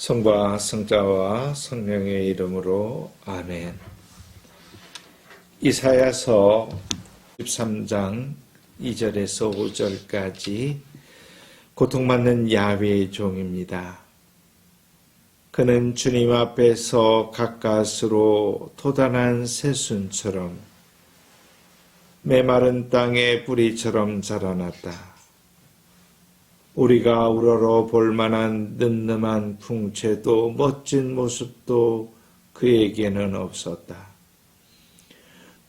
성부와 성자와 성령의 이름으로 아멘. 이사야서 13장 2절에서 5절까지 고통받는 야훼의 종입니다. 그는 주님 앞에서 가까스로 돋아난 새순처럼 메마른 땅의 뿌리처럼 자라났다. 우리가 우러러 볼만한 늠름한 풍채도 멋진 모습도 그에게는 없었다.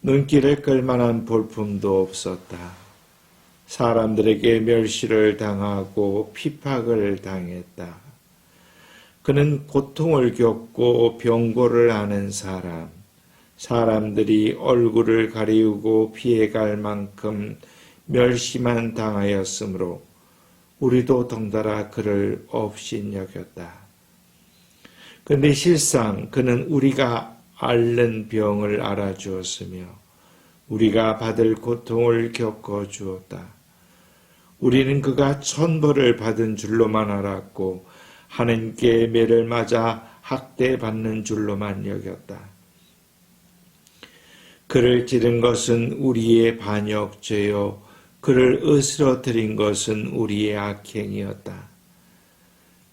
눈길을 끌만한 볼품도 없었다. 사람들에게 멸시를 당하고 핍박을 당했다. 그는 고통을 겪고 병고를 앓는 사람, 사람들이 얼굴을 가리우고 피해갈 만큼 멸시만 당하였으므로 우리도 덩달아 그를 업신여겼다. 그런데 실상 그는 우리가 앓는 병을 알아주었으며 우리가 받을 고통을 겪어주었다. 우리는 그가 천벌을 받은 줄로만 알았고 하나님께 매를 맞아 학대받는 줄로만 여겼다. 그를 찌른 것은 우리의 반역죄요 그를 으스러뜨린 것은 우리의 악행이었다.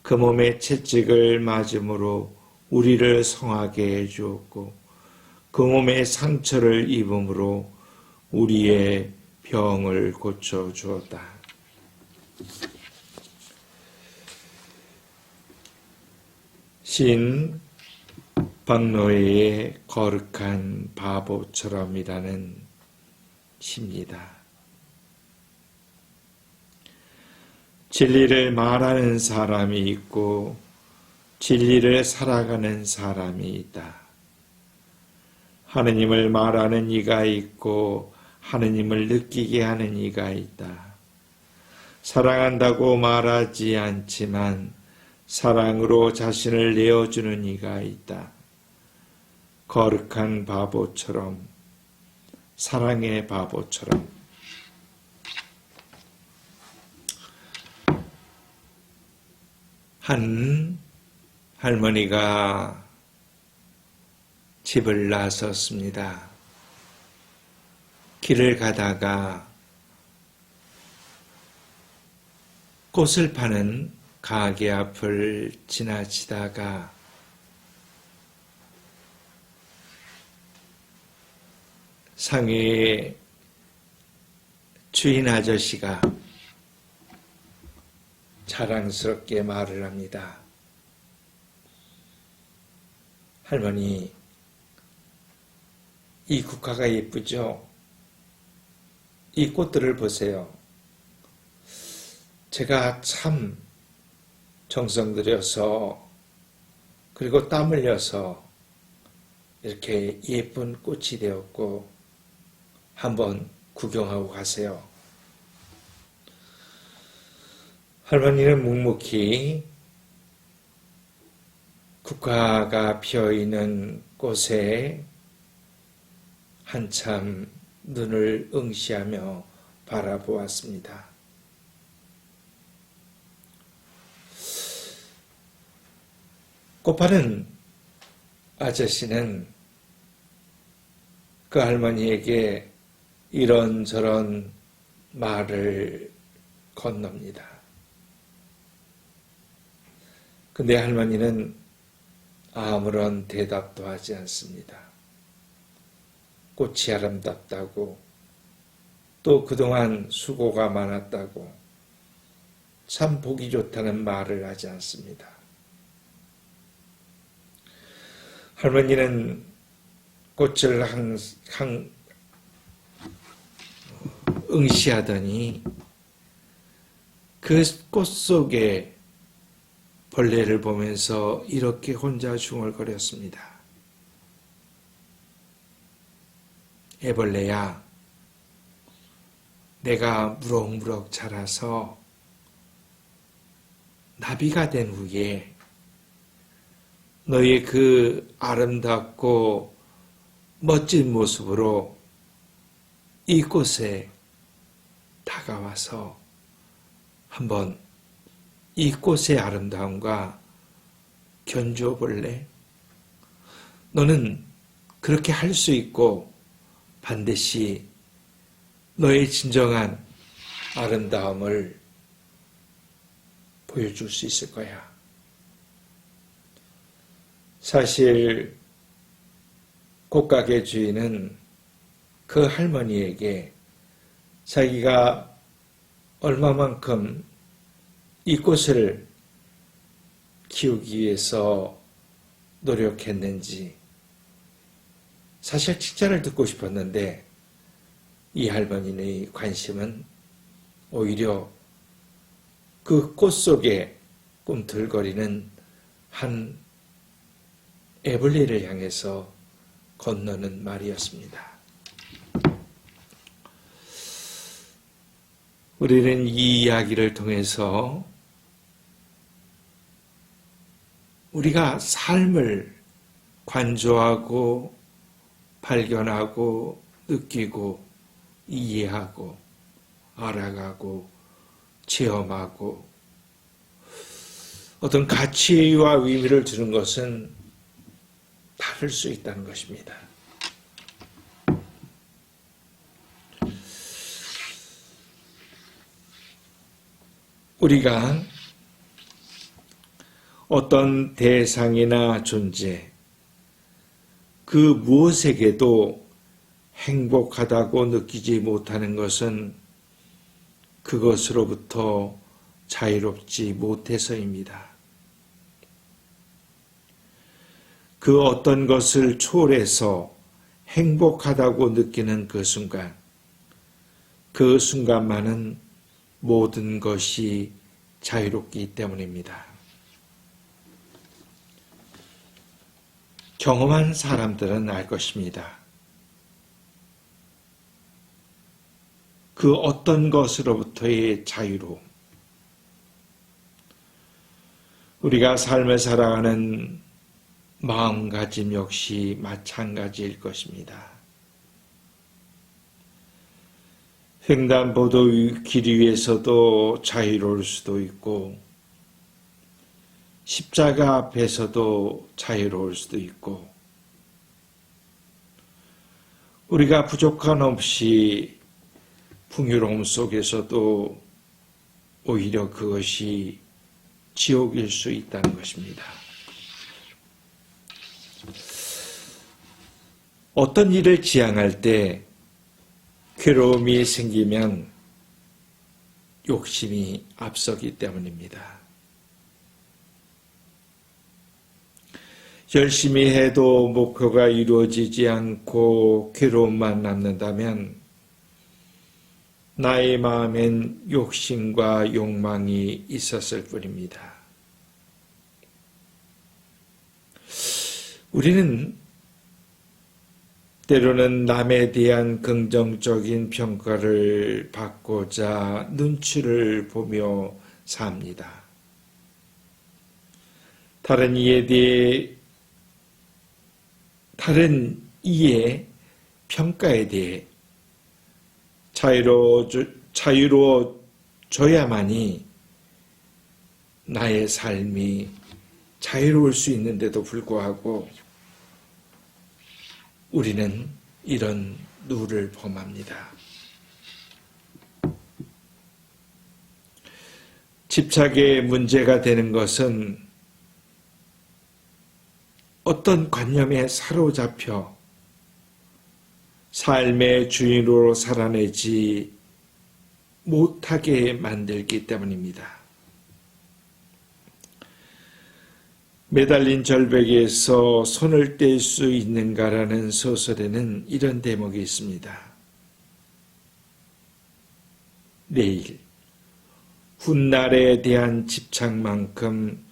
그 몸의 채찍을 맞음으로 우리를 성하게 해주었고 그 몸의 상처를 입음으로 우리의 병을 고쳐주었다. 시인 박노해의 거룩한 바보처럼이라는 시입니다. 진리를 말하는 사람이 있고 진리를 살아가는 사람이 있다. 하느님을 말하는 이가 있고 하느님을 느끼게 하는 이가 있다. 사랑한다고 말하지 않지만 사랑으로 자신을 내어주는 이가 있다. 거룩한 바보처럼, 사랑의 바보처럼. 한 할머니가 집을 나섰습니다. 길을 가다가 꽃을 파는 가게 앞을 지나치다가 상해의 주인 아저씨가 자랑스럽게 말을 합니다. 할머니, 이 국화가 예쁘죠? 이 꽃들을 보세요. 제가 참 정성 들여서 그리고 땀 흘려서 이렇게 예쁜 꽃이 되었고 한번 구경하고 가세요. 할머니는 묵묵히 국화가 피어있는 곳에 한참 눈을 응시하며 바라보았습니다. 꽃 파는 아저씨는 그 할머니에게 이런저런 말을 건넙니다. 근데 할머니는 아무런 대답도 하지 않습니다. 꽃이 아름답다고 또 그동안 수고가 많았다고 참 보기 좋다는 말을 하지 않습니다. 할머니는 꽃을 응시하더니 그 꽃 속에 벌레를 보면서 이렇게 혼자 중얼거렸습니다. 애벌레야, 내가 무럭무럭 자라서 나비가 된 후에 너의 그 아름답고 멋진 모습으로 이 꽃에 다가와서 한번 이 꽃의 아름다움과 견주어 볼래? 너는 그렇게 할 수 있고 반드시 너의 진정한 아름다움을 보여줄 수 있을 거야. 사실 꽃가게 주인은 그 할머니에게 자기가 얼마만큼 이 꽃을 키우기 위해서 노력했는지 사실 칭찬을 듣고 싶었는데 이 할머니의 관심은 오히려 그 꽃 속에 꿈틀거리는 한 에블린을 향해서 건너는 말이었습니다. 우리는 이 이야기를 통해서 우리가 삶을 관조하고 발견하고 느끼고 이해하고 알아가고 체험하고 어떤 가치와 의미를 주는 것은 다를 수 있다는 것입니다. 우리가 어떤 대상이나 존재, 그 무엇에게도 행복하다고 느끼지 못하는 것은 그것으로부터 자유롭지 못해서입니다. 그 어떤 것을 초월해서 행복하다고 느끼는 그 순간만은 모든 것이 자유롭기 때문입니다. 경험한 사람들은 알 것입니다. 그 어떤 것으로부터의 자유로움. 우리가 삶을 살아가는 마음가짐 역시 마찬가지일 것입니다. 횡단보도 길 위에서도 자유로울 수도 있고 십자가 앞에서도 자유로울 수도 있고 우리가 부족한 없이 풍요로움 속에서도 오히려 그것이 지옥일 수 있다는 것입니다. 어떤 일을 지향할 때 괴로움이 생기면 욕심이 앞서기 때문입니다. 열심히 해도 목표가 이루어지지 않고 괴로움만 남는다면 나의 마음엔 욕심과 욕망이 있었을 뿐입니다. 우리는 때로는 남에 대한 긍정적인 평가를 받고자 눈치를 보며 삽니다. 다른 이의 평가에 대해 자유로워져야만이 나의 삶이 자유로울 수 있는데도 불구하고 우리는 이런 누를 범합니다. 집착의 문제가 되는 것은 어떤 관념에 사로잡혀 삶의 주인으로 살아내지 못하게 만들기 때문입니다. 매달린 절벽에서 손을 뗄 수 있는가라는 소설에는 이런 대목이 있습니다. 내일, 훗날에 대한 집착만큼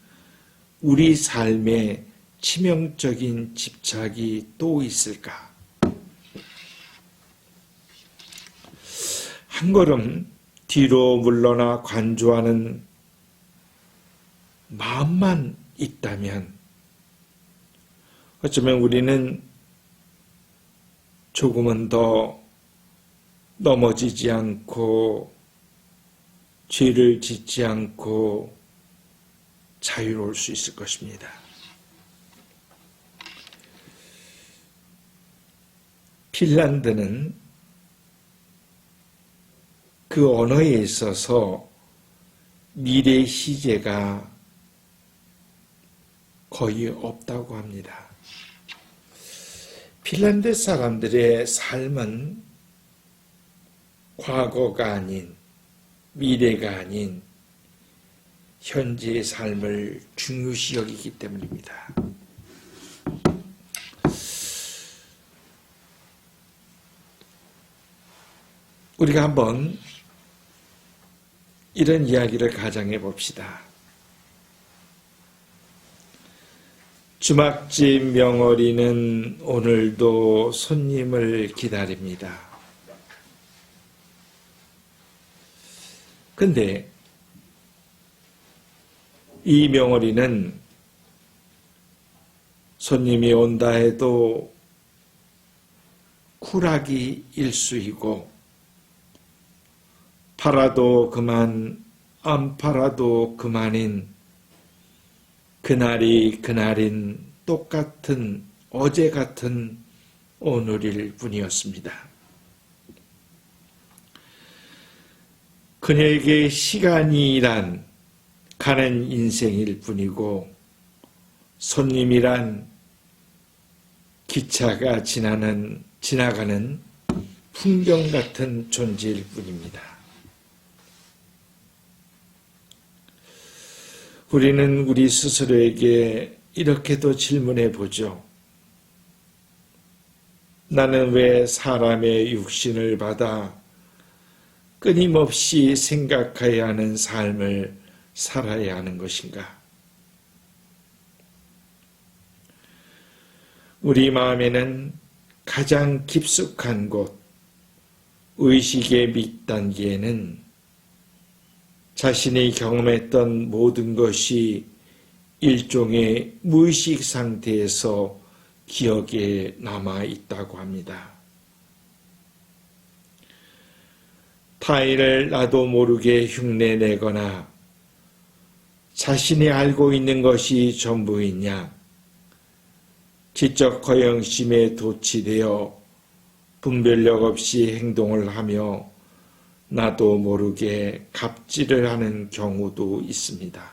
우리 삶에 치명적인 집착이 또 있을까? 한 걸음 뒤로 물러나 관조하는 마음만 있다면 어쩌면 우리는 조금은 더 넘어지지 않고 죄를 짓지 않고 자유로울 수 있을 것입니다. 핀란드는 그 언어에 있어서 미래 시제가 거의 없다고 합니다. 핀란드 사람들의 삶은 과거가 아닌, 미래가 아닌 현재의 삶을 중요시 여기기 때문입니다. 우리가 한번 이런 이야기를 가정해 봅시다. 주막집 명어리는 오늘도 손님을 기다립니다. 근데 이 명어리는 손님이 온다 해도 쿨하기 일쑤이고 팔아도 그만 안 팔아도 그만인 그날이 그날인 똑같은 어제 같은 오늘일 뿐이었습니다. 그녀에게 시간이란 가는 인생일 뿐이고 손님이란 기차가 지나가는 풍경 같은 존재일 뿐입니다. 우리는 우리 스스로에게 이렇게도 질문해 보죠. 나는 왜 사람의 육신을 받아 끊임없이 생각해야 하는 삶을 살아야 하는 것인가? 우리 마음에는 가장 깊숙한 곳, 의식의 밑단계에는 자신이 경험했던 모든 것이 일종의 무의식 상태에서 기억에 남아 있다고 합니다. 타인을 나도 모르게 흉내내거나 자신이 알고 있는 것이 전부이냐, 지적 허영심에 도취되어 분별력 없이 행동을 하며 나도 모르게 갑질을 하는 경우도 있습니다.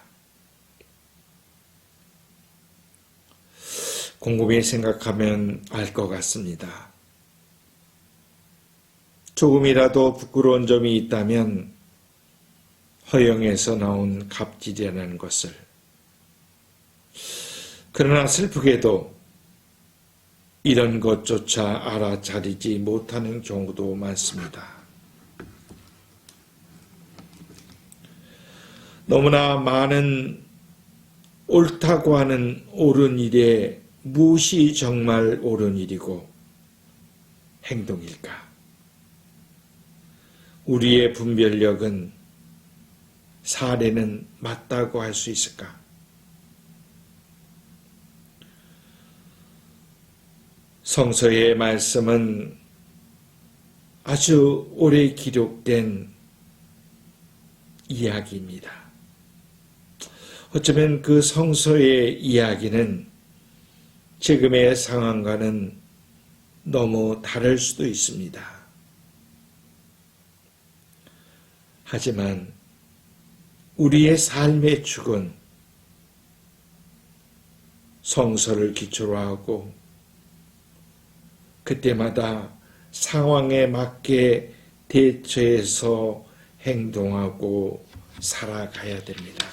곰곰이 생각하면 알 것 같습니다. 조금이라도 부끄러운 점이 있다면 허영에서 나온 갑질이라는 것을. 그러나 슬프게도 이런 것조차 알아차리지 못하는 경우도 많습니다. 너무나 많은 옳다고 하는 옳은 일에 무엇이 정말 옳은 일이고 행동일까? 우리의 분별력은 사례는 맞다고 할 수 있을까? 성서의 말씀은 아주 오래 기록된 이야기입니다. 어쩌면 그 성서의 이야기는 지금의 상황과는 너무 다를 수도 있습니다. 하지만 우리의 삶의 축은 성서를 기초로 하고 그때마다 상황에 맞게 대처해서 행동하고 살아가야 됩니다.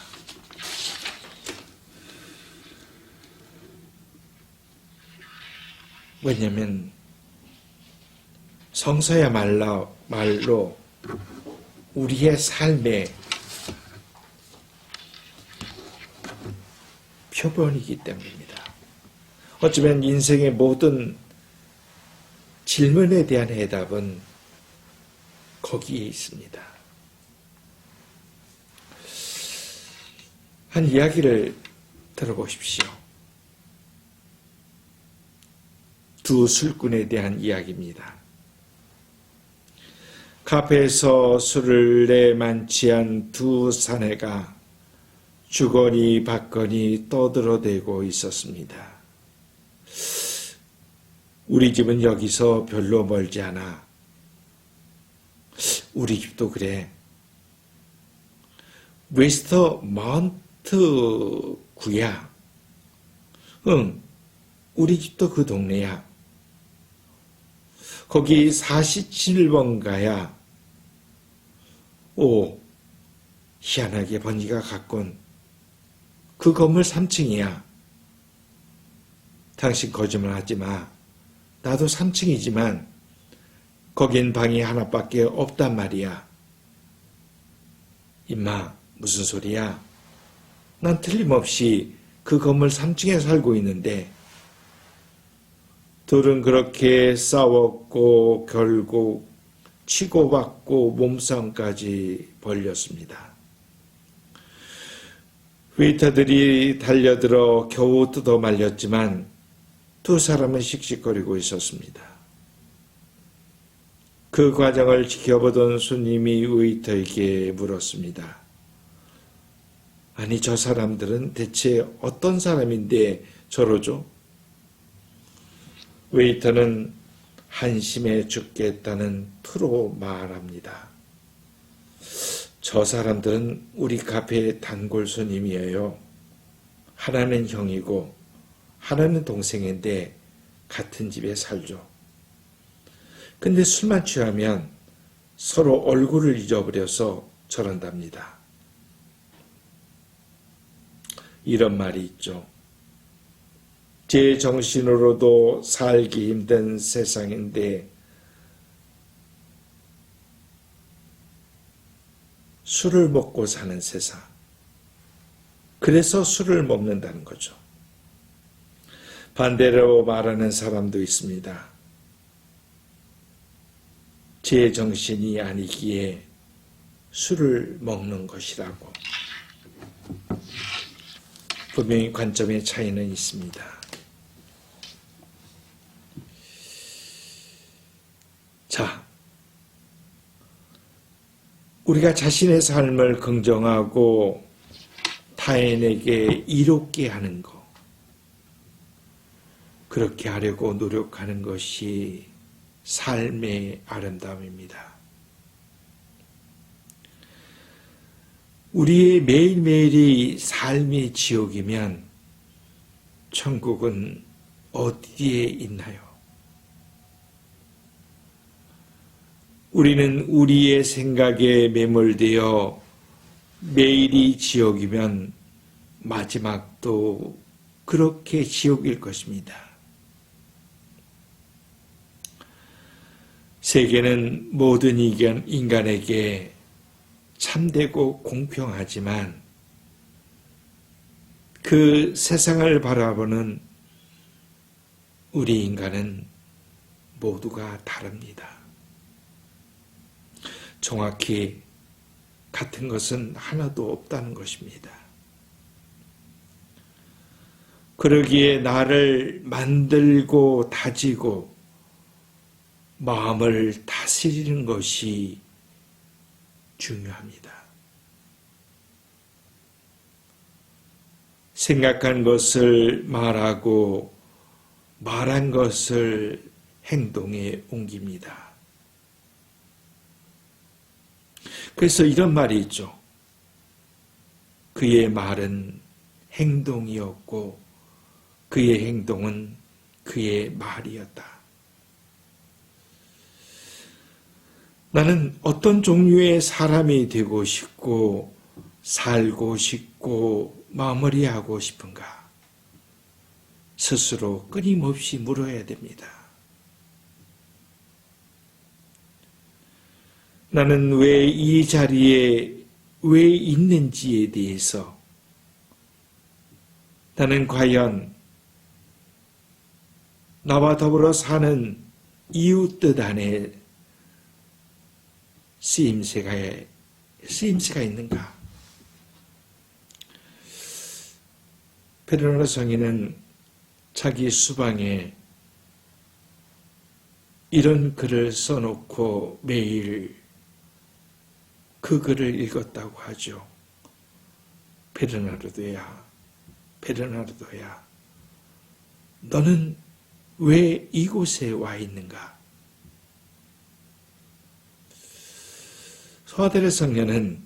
왜냐하면 성서야말로 우리의 삶의 표본이기 때문입니다. 어쩌면 인생의 모든 질문에 대한 해답은 거기에 있습니다. 한 이야기를 들어보십시오. 두 술꾼에 대한 이야기입니다. 카페에서 술을 내 만취한 두 사내가 주거니 받거니 떠들어대고 있었습니다. 우리 집은 여기서 별로 멀지 않아. 우리 집도 그래. 웨스터 마운트 구야. 응, 우리 집도 그 동네야. 거기 47번가야. 오, 희한하게 번지가 같군. 그 건물 3층이야. 당신 거짓말 하지 마. 나도 3층이지만 거긴 방이 하나밖에 없단 말이야. 임마, 무슨 소리야? 난 틀림없이 그 건물 3층에 살고 있는데. 둘은 그렇게 싸웠고 결국 치고받고 몸싸움까지 벌였습니다. 웨이터들이 달려들어 겨우 뜯어 말렸지만 두 사람은 씩씩거리고 있었습니다. 그 과정을 지켜보던 손님이 웨이터에게 물었습니다. 아니, 저 사람들은 대체 어떤 사람인데 저러죠? 웨이터는 한심해 죽겠다는 투로 말합니다. 저 사람들은 우리 카페의 단골 손님이에요. 하나는 형이고 하나는 동생인데 같은 집에 살죠. 근데 술만 취하면 서로 얼굴을 잊어버려서 저런답니다. 이런 말이 있죠. 제 정신으로도 살기 힘든 세상인데 술을 먹고 사는 세상. 그래서 술을 먹는다는 거죠. 반대로 말하는 사람도 있습니다. 제 정신이 아니기에 술을 먹는 것이라고. 분명히 관점의 차이는 있습니다. 자, 우리가 자신의 삶을 긍정하고 타인에게 이롭게 하는 것, 그렇게 하려고 노력하는 것이 삶의 아름다움입니다. 우리의 매일매일이 삶의 지옥이면 천국은 어디에 있나요? 우리는 우리의 생각에 매몰되어 매일이 지옥이면 마지막도 그렇게 지옥일 것입니다. 세계는 모든 인간에게 참되고 공평하지만 그 세상을 바라보는 우리 인간은 모두가 다릅니다. 정확히 같은 것은 하나도 없다는 것입니다. 그러기에 나를 만들고 다지고 마음을 다스리는 것이 중요합니다. 생각한 것을 말하고 말한 것을 행동에 옮깁니다. 그래서 이런 말이 있죠. 그의 말은 행동이었고 그의 행동은 그의 말이었다. 나는 어떤 종류의 사람이 되고 싶고 살고 싶고 마무리하고 싶은가? 스스로 끊임없이 물어야 됩니다. 나는 왜 이 자리에 왜 있는지에 대해서 나는 과연 나와 더불어 사는 이웃들 안에 쓰임새가 있는가? 베르나르 성인은 자기 수방에 이런 글을 써놓고 매일 그 글을 읽었다고 하죠. 베르나르도야, 너는 왜 이곳에 와 있는가? 소아데르 성녀는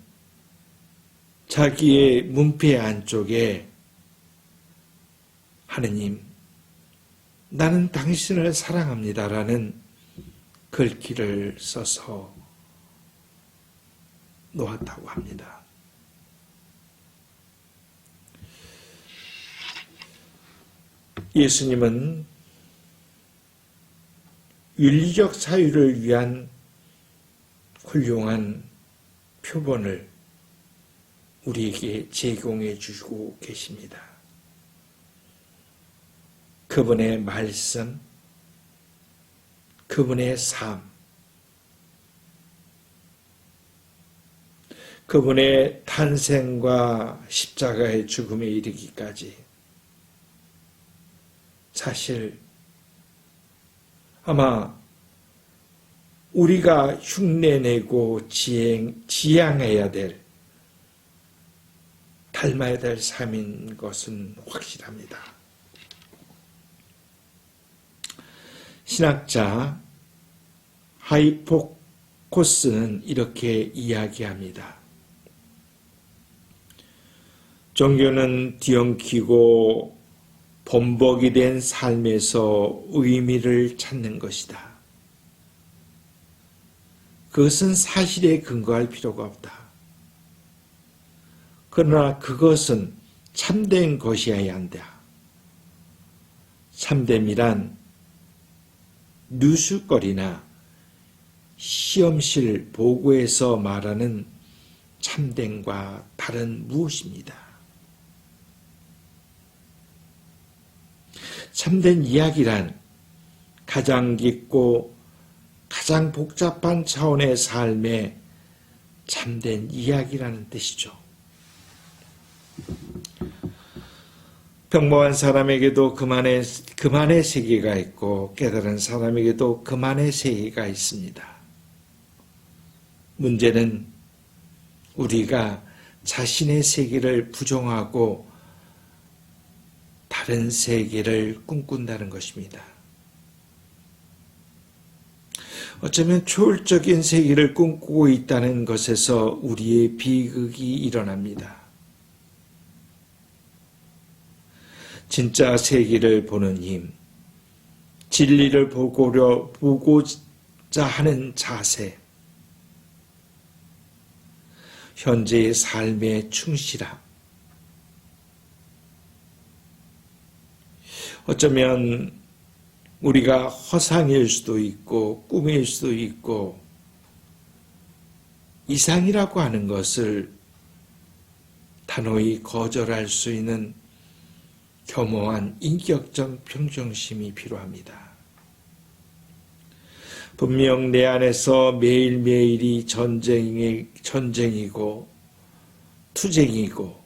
자기의 문패 안쪽에 하느님, 나는 당신을 사랑합니다라는 글귀를 써서 놓았다고 합니다. 예수님은 윤리적 사유를 위한 훌륭한 표본을 우리에게 제공해 주시고 계십니다. 그분의 말씀, 그분의 삶, 그분의 탄생과 십자가의 죽음에 이르기까지 사실 아마 우리가 흉내내고 지향해야 될, 닮아야 될 삶인 것은 확실합니다. 신학자 하이포코스는 이렇게 이야기합니다. 종교는 뒤엉키고 범벅이 된 삶에서 의미를 찾는 것이다. 그것은 사실에 근거할 필요가 없다. 그러나 그것은 참된 것이어야 한다. 참됨이란 뉴스거리나 시험실 보고에서 말하는 참됨과 다른 무엇입니다. 참된 이야기란 가장 깊고 가장 복잡한 차원의 삶의 참된 이야기라는 뜻이죠. 평범한 사람에게도 그만의 세계가 있고 깨달은 사람에게도 그만의 세계가 있습니다. 문제는 우리가 자신의 세계를 부정하고 다른 세계를 꿈꾼다는 것입니다. 어쩌면 초월적인 세계를 꿈꾸고 있다는 것에서 우리의 비극이 일어납니다. 진짜 세계를 보는 힘, 진리를 보고자 하는 자세, 현재의 삶에 충실함, 어쩌면 우리가 허상일 수도 있고 꿈일 수도 있고 이상이라고 하는 것을 단호히 거절할 수 있는 겸허한 인격적 평정심이 필요합니다. 분명 내 안에서 매일매일이 전쟁이고 투쟁이고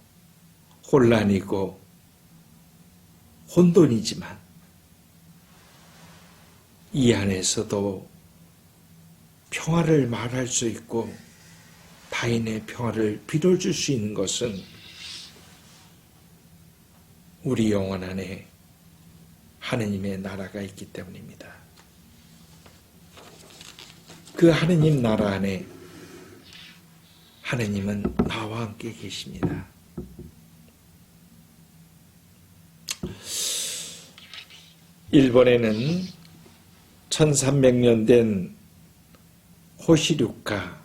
혼란이고 혼돈이지만 이 안에서도 평화를 말할 수 있고 타인의 평화를 빌어줄 수 있는 것은 우리 영혼 안에 하느님의 나라가 있기 때문입니다. 그 하느님 나라 안에 하느님은 나와 함께 계십니다. 일본에는 1300년 된 호시류카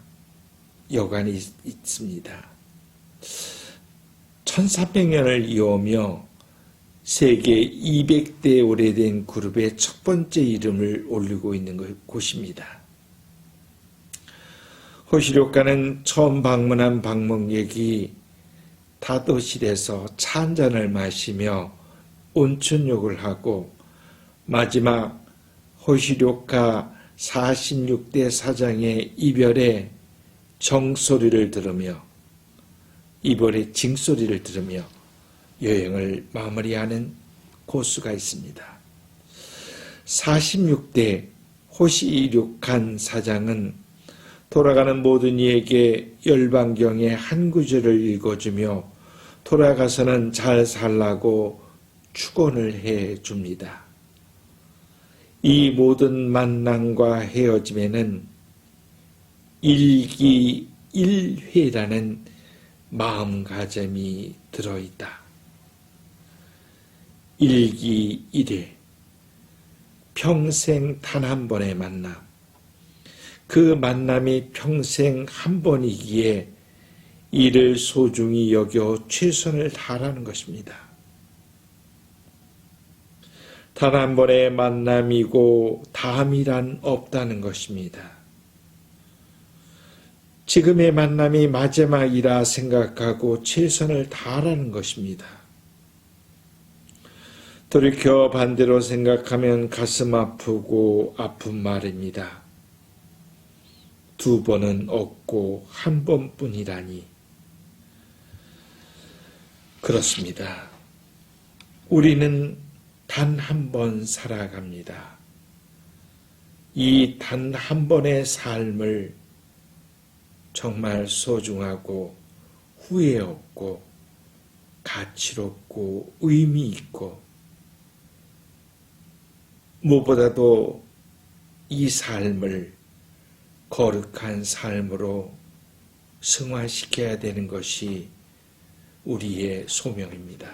여관이 있습니다. 1300년을 이어오며 세계 200대 오래된 그룹의 첫 번째 이름을 올리고 있는 곳입니다. 호시료카는 처음 방문한 방문객이 다도실에서 차 한 잔을 마시며 온천욕을 하고 마지막 호시료카 46대 사장의 이별의 정소리를 들으며 이별의 징소리를 들으며 여행을 마무리하는 코스가 있습니다. 46대 호시료칸 사장은 돌아가는 모든 이에게 열반경의 한 구절을 읽어주며 돌아가서는 잘 살라고 축원을 해줍니다. 이 모든 만남과 헤어짐에는 일기일회라는 마음가짐이 들어있다. 일기일회, 평생 단 한 번의 만남. 그 만남이 평생 한 번이기에 이를 소중히 여겨 최선을 다하라는 것입니다. 단 한 번의 만남이고 다음이란 없다는 것입니다. 지금의 만남이 마지막이라 생각하고 최선을 다하라는 것입니다. 돌이켜 반대로 생각하면 가슴 아프고 아픈 말입니다. 두 번은 없고 한 번뿐이라니. 그렇습니다. 우리는 단 한 번 살아갑니다. 이 단 한 번의 삶을 정말 소중하고 후회 없고 가치롭고 의미 있고 무엇보다도 이 삶을 거룩한 삶으로 승화시켜야 되는 것이 우리의 소명입니다.